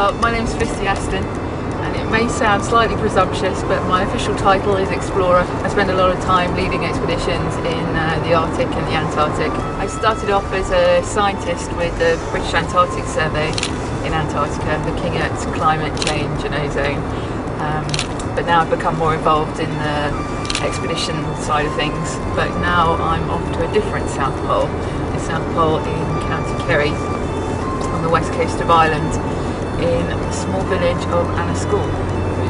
Well, my name's Felicity Aston, and it may sound slightly presumptuous, but my official title is Explorer. I spend a lot of time leading expeditions in the Arctic and the Antarctic. I started off as a scientist with the British Antarctic Survey in Antarctica, looking at climate change and ozone. But now I've become more involved in the expedition side of things. But now I'm off to a different South Pole, the South Pole in County Kerry, on the west coast of Ireland, in the small village of Annascaul.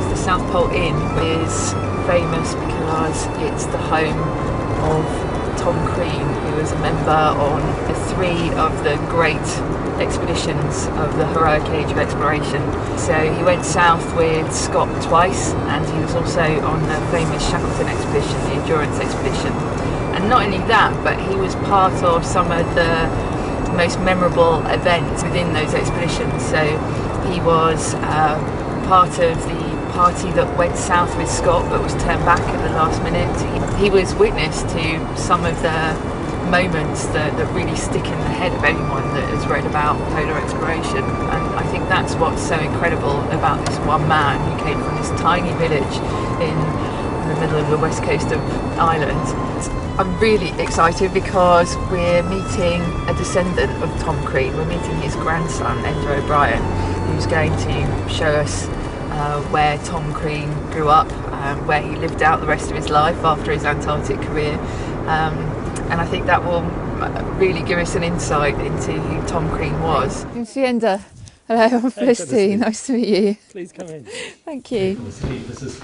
The South Pole Inn is famous because it's the home of Tom Crean, who was a member on the 3 of the great expeditions of the heroic age of exploration. So he went south with Scott twice, and he was also on the famous Shackleton expedition, the Endurance expedition. And not only that, but he was part of some of the most memorable events within those expeditions. So he was part of the party that went south with Scott but was turned back at the last minute. He was witness to some of the moments that really stick in the head of anyone that has read about polar exploration, and I think that's what's so incredible about this one man who came from this tiny village in the middle of the west coast of Ireland. I'm really excited because we're meeting a descendant of Tom Crean. We're meeting his grandson, Enda O'Brien, who's going to show us where Tom Crean grew up, where he lived out the rest of his life after his Antarctic career. And I think that will really give us an insight into who Tom Crean was. Enda. Hello, I'm Felicity. Nice to meet you. Please come in. Thank you. This is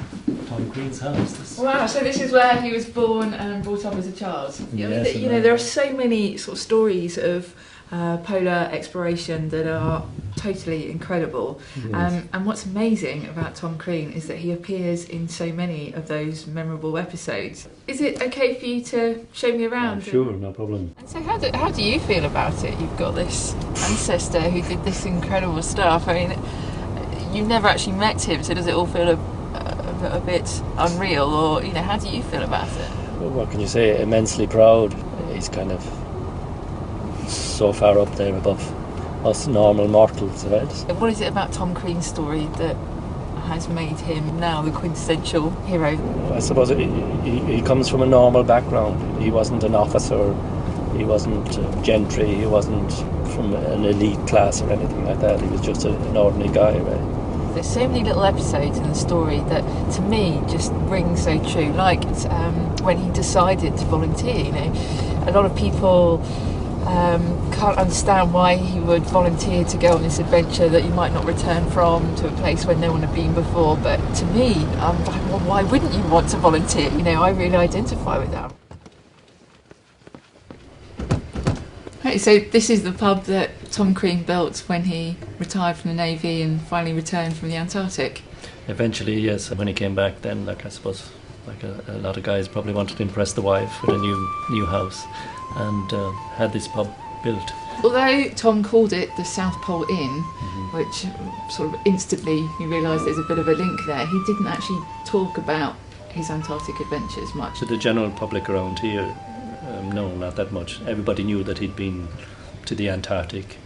Tom Crean's house. Wow, so this is where he was born and brought up as a child. Yes, you know, there are so many sort of stories of polar exploration that are totally incredible. Yes. And what's amazing about Tom Crean is that he appears in so many of those memorable episodes. Is it okay for you to show me around? Sure, no problem. And so how do you feel about it? You've got this ancestor who did this incredible stuff. I mean, you've never actually met him, so does it all feel a bit unreal, or, you know, how do you feel about it? Well, what can you say? Immensely proud. He's kind of so far up there above us normal mortals, right? What is it about Tom Crean's story that has made him now the quintessential hero? I suppose he comes from a normal background. He wasn't an officer, he wasn't gentry, he wasn't from an elite class or anything like that. He was just an ordinary guy, right? There's so many little episodes in the story that, to me, just ring so true. Like when he decided to volunteer, you know, a lot of people can't understand why he would volunteer to go on this adventure that you might not return from, to a place where no one had been before. But to me, I'm like, well, why wouldn't you want to volunteer? You know, I really identify with that. Right, so this is the pub that Tom Crean built when he retired from the Navy and finally returned from the Antarctic. Eventually, yes. When he came back, then, like, I suppose, like a lot of guys probably wanted to impress the wife with a new house, and had this pub built. Although Tom called it the South Pole Inn, which sort of instantly you realise there's a bit of a link there, he didn't actually talk about his Antarctic adventures much. To the general public around here, no, not that much. Everybody knew that he'd been to the Antarctic.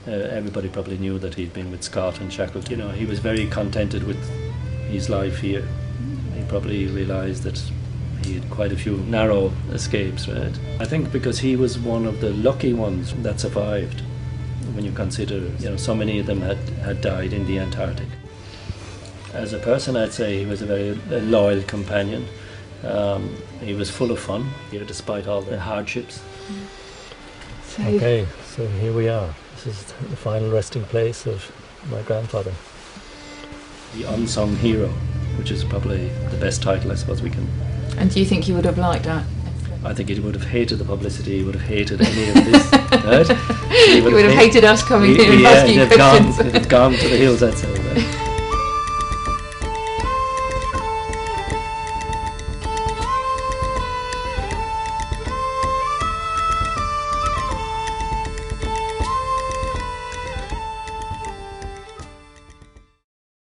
Everybody probably knew that he'd been with Scott and Shackleton. You know, he was very contented with his life here. He probably realised that he had quite a few narrow escapes, right? I think because he was one of the lucky ones that survived, when you consider, you know, so many of them had died in the Antarctic. As a person, I'd say he was a very loyal companion. He was full of fun, you know, despite all the hardships. Okay, so here we are. This is the final resting place of my grandfather. The unsung hero, which is probably the best title I suppose we can. And do you think he would have liked that? I think he would have hated the publicity, he would have hated any of this. Right? He would have hated us coming here and asking questions. He'd have gone to the hills, I'd say.